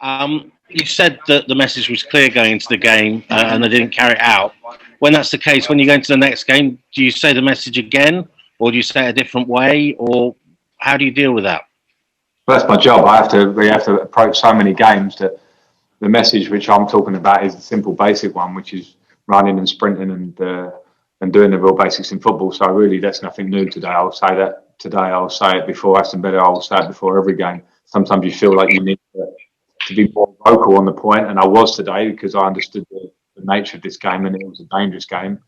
You said that the message was clear going into the game and they didn't carry it out. When that's the case, when you go into the next game, do you say the message again or do you say it a different way or how do you deal with that? Well, that's my job. We have to approach so many games that the message which I'm talking about is the simple, basic one, which is running and sprinting and doing the real basics in football. So really, that's nothing new today. I'll say that today. I'll say it before Aston Villa. I'll say it before every game. Sometimes you feel like you need to be more vocal on the point, and I was today because I understood the nature of this game and it was a dangerous game.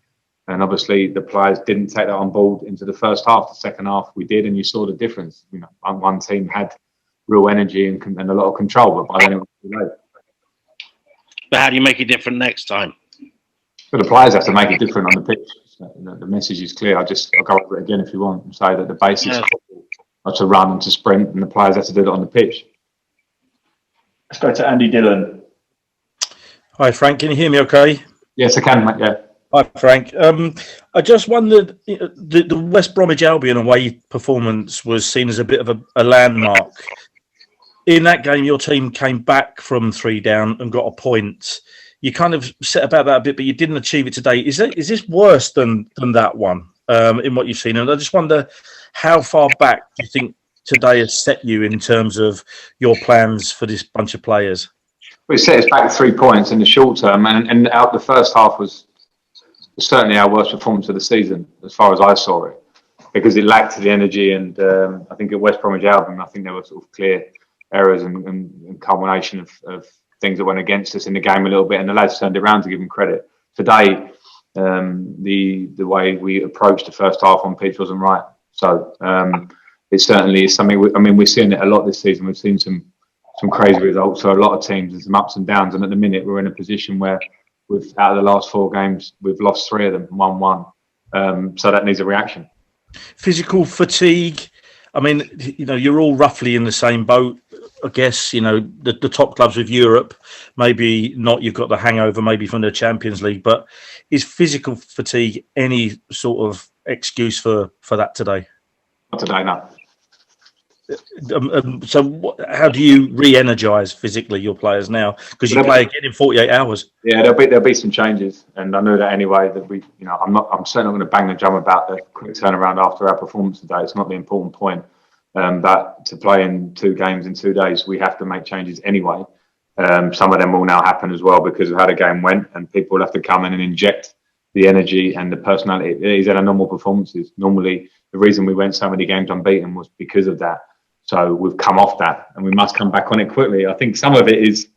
And obviously, the players didn't take that on board into the first half. The second half, we did, and you saw the difference. You know, one team had real energy and a lot of control, but by then it was too late. But how do you make it different next time? But the players have to make it different on the pitch. So, the message is clear. I'll go over it again if you want and say that the basics of football are to run and to sprint, and the players have to do it on the pitch. Let's go to Andy Dillon. Hi, Frank. Can you hear me okay? Yes, I can, mate, yeah. Hi, Frank. I just wondered, the West Bromwich Albion away performance was seen as a bit of a landmark. In that game, your team came back from 3 down and got a point. You kind of set about that a bit, but you didn't achieve it today. Is this worse than that one in what you've seen? And I just wonder how far back do you think today has set you in terms of your plans for this bunch of players? Well, it set us back 3 points in the short term, and out the first half was certainly our worst performance of the season, as far as I saw it, because it lacked the energy. And I think at West Bromwich Albion, I think there were sort of clear errors and culmination of things that went against us in the game a little bit, and the lads turned it around, to give them credit. Today, the way we approached the first half on pitch wasn't right. So it certainly is something. We're seeing it a lot this season. We've seen some crazy results. So a lot of teams, there's some ups and downs, and at the minute we're in a position where out of the last 4 games, we've lost 3 of them, 1-1. So that needs a reaction. Physical fatigue. I mean, you're all roughly in the same boat, I guess. The top clubs of Europe, maybe not. You've got the hangover maybe from the Champions League, but is physical fatigue any sort of excuse for that today? Not today, no. So how do you re-energise physically your players now? Because you play again in 48 hours. Yeah, there'll be some changes, and I know that anyway. That I'm certainly not going to bang the drum about the quick turnaround after our performance today. It's not the important point. But to play in 2 games in 2 days, we have to make changes anyway. Some of them will now happen as well because of how the game went, and people will have to come in and inject the energy and the personality. These are normal performances. Normally, the reason we went so many games unbeaten was because of that. So we've come off that, and we must come back on it quickly. I think some of it is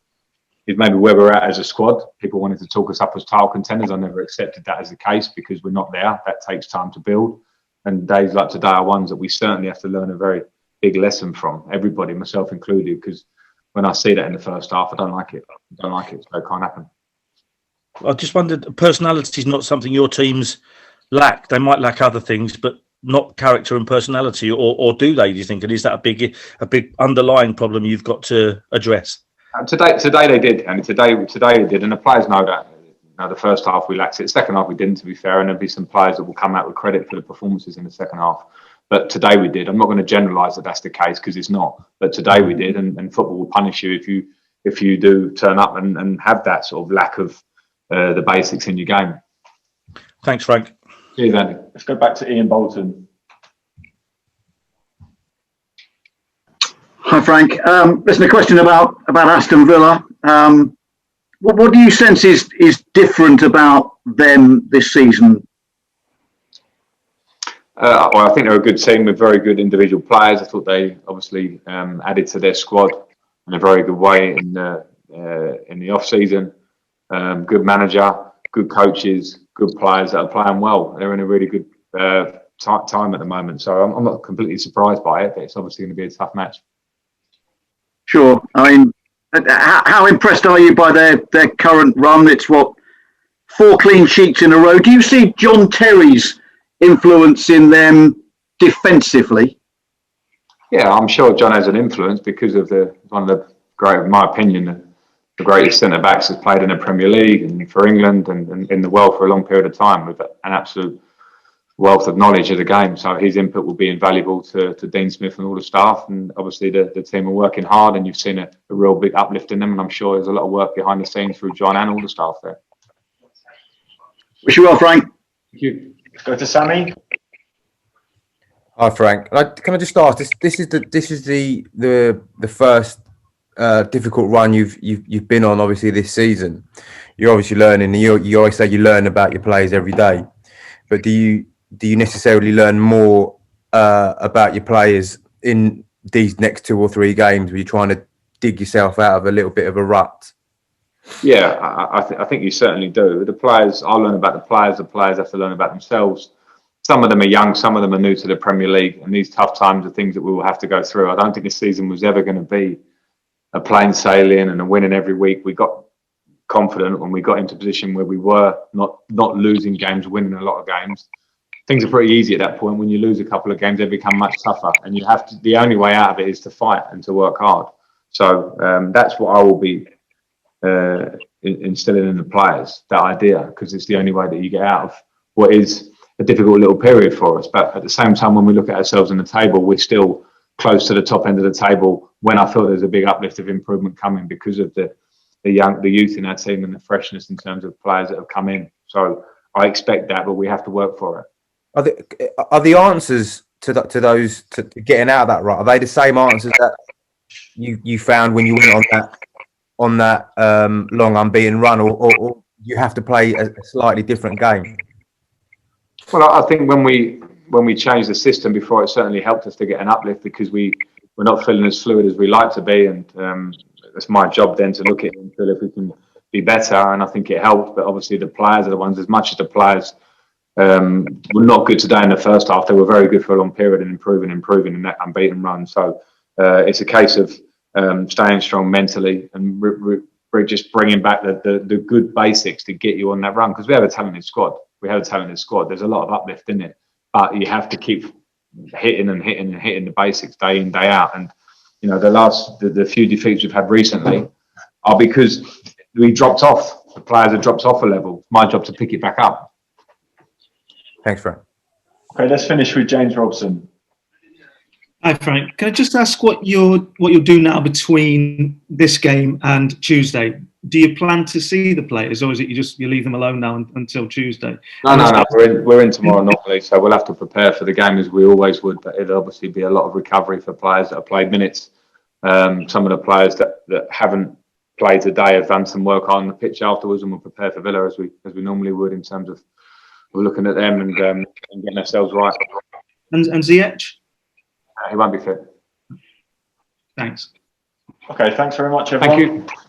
maybe where we're at as a squad. People wanted to talk us up as title contenders. I never accepted that as the case because we're not there. That takes time to build. And days like today are ones that we certainly have to learn a very big lesson from, everybody, myself included, because when I see that in the first half, I don't like it. So it can't happen. I just wondered, personality is not something your teams lack. They might lack other things, but not character and personality, or do they? Do you think? And is that a big underlying problem you've got to address? Today they did, and today they did, and the players know that. The first half we lacked it. The second half we didn't, to be fair, and there'll be some players that will come out with credit for the performances in the second half. But today we did. I'm not going to generalise that that's the case because it's not. But today we did, and football will punish you if you do turn up and have that sort of lack of the basics in your game. Thanks, Frank. Cheers, Andy. Let's go back to Ian Bolton. Hi, Frank. Listen, a question about Aston Villa. What do you sense is different about them this season? Well, I think they're a good team with very good individual players. I thought they obviously added to their squad in a very good way in the off season. Good manager, good coaches, good players that are playing well. They're in a really good time at the moment. So I'm not completely surprised by it, but it's obviously going to be a tough match. Sure. I mean, how impressed are you by their current run? It's 4 clean sheets in a row. Do you see John Terry's influence in them defensively? Yeah, I'm sure John has an influence because of one of the great, in my opinion, the greatest centre backs has played in the Premier League and for England and in the world for a long period of time with an absolute wealth of knowledge of the game. So his input will be invaluable to Dean Smith and all the staff. And obviously the team are working hard, and you've seen a real big uplift in them. And I'm sure there's a lot of work behind the scenes through John and all the staff there. Wish you well, Frank. Thank you. Let's go to Sammy. Hi, Frank. Can I just ask? This is the first difficult run you've been on, obviously, this season. You're obviously learning. You always say you learn about your players every day, but do you necessarily learn more about your players in these next 2 or 3 games where you're trying to dig yourself out of a little bit of a rut? Yeah, I think you certainly do. The players, I'll learn about the players have to learn about themselves. Some of them are young, some of them are new to the Premier League, and these tough times are things that we will have to go through. I don't think the season was ever going to be a plain sailing and a winning every week. We got confident when we got into a position where we were not losing games, winning a lot of games. Things are pretty easy at that point. When you lose a couple of games, they become much tougher, and you have to. The only way out of it is to fight and to work hard. So that's what I will be instilling in the players, that idea, because it's the only way that you get out of what is a difficult little period for us. But at the same time, when we look at ourselves in the table, we're still close to the top end of the table, when I thought there's a big uplift of improvement coming because of the youth in our team and the freshness in terms of players that have come in. So I expect that, but we have to work for it. Are the answers to getting out of that rut, are they the same answers that you found when you went on that long unbeaten run, or you have to play a slightly different game? Well, I think when we changed the system before, it certainly helped us to get an uplift, because we're not feeling as fluid as we like to be, and it's my job then to look at it and feel if we can be better, and I think it helped. But obviously the players are the ones, as much as the players were not good today in the first half, they were very good for a long period and improving in that unbeaten run. So it's a case of staying strong mentally and just bringing back the good basics to get you on that run, because we have a talented squad. There's a lot of uplift in it, but you have to keep hitting the basics day in, day out. And you know, the few defeats we've had recently are because we dropped off. The players have dropped off a level. It's my job to pick it back up. Thanks, Frank. Okay, let's finish with James Robson. Hi, Frank. Can I just ask what you'll do now between this game and Tuesday? Do you plan to see the players, or is it you leave them alone now until Tuesday? No. We're in tomorrow normally, so we'll have to prepare for the game as we always would. But it'll obviously be a lot of recovery for players that have played minutes. Some of the players that haven't played today have done some work on the pitch afterwards, and we'll prepare for Villa as we normally would, in terms of we're looking at them and getting ourselves right. And Ziyech? He won't be fit. Thanks. Okay, thanks very much, everyone. Thank you.